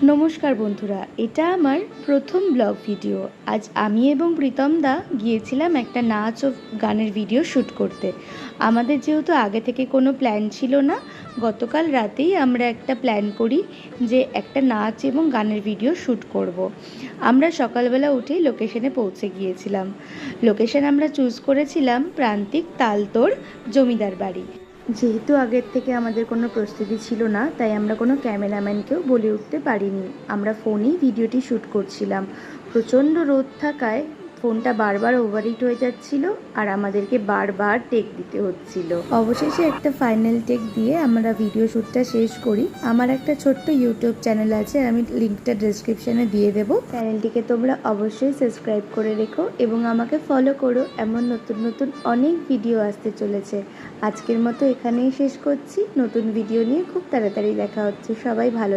নমস্কার বন্ধুরা, এটা আমার প্রথম ব্লগ ভিডিও। আজ আমি এবং প্রীতম দা গিয়েছিলাম একটা নাচ ও গানের ভিডিও শ্যুট করতে। আমাদের যেহেতু আগে থেকে কোনো প্ল্যান ছিল না, গতকাল রাতেই আমরা একটা প্ল্যান করি যে একটা নাচ এবং গানের ভিডিও শ্যুট করব। আমরা সকালবেলা উঠেই লোকেশনে পৌঁছে গিয়েছিলাম। লোকেশন আমরা চুজ করেছিলাম প্রান্তিক তালতোড় জমিদার বাড়ি। যেহেতু আগের থেকে আমাদের কোনো প্রস্তুতি ছিল না, তাই আমরা কোনো ক্যামেরাম্যানকেও বলে উঠতে পারিনি। আমরা ফোনেই ভিডিওটি শ্যুট করছিলাম। প্রচণ্ড রোদ থাকায় ফোনটা বারবার ওভারহিট হয়ে যাচ্ছিল আর আমাদেরকে বারবার টেক দিতে হচ্ছিল। অবশেষে একটা ফাইনাল টেক দিয়ে আমরা ভিডিও শ্যুটটা শেষ করি। আমার একটা ছোট্ট ইউটিউব চ্যানেল আছে, আমি লিঙ্কটা ডেসক্রিপশানে দিয়ে দেবো। চ্যানেলটিকে তোমরা অবশ্যই সাবস্ক্রাইব করে রেখো এবং আমাকে ফলো করো। এমন নতুন নতুন অনেক ভিডিও আসতে চলেছে। আজকের মতো এখানেই শেষ করছি। নতুন ভিডিও নিয়ে খুব তাড়াতাড়ি দেখা হচ্ছে। সবাই ভালো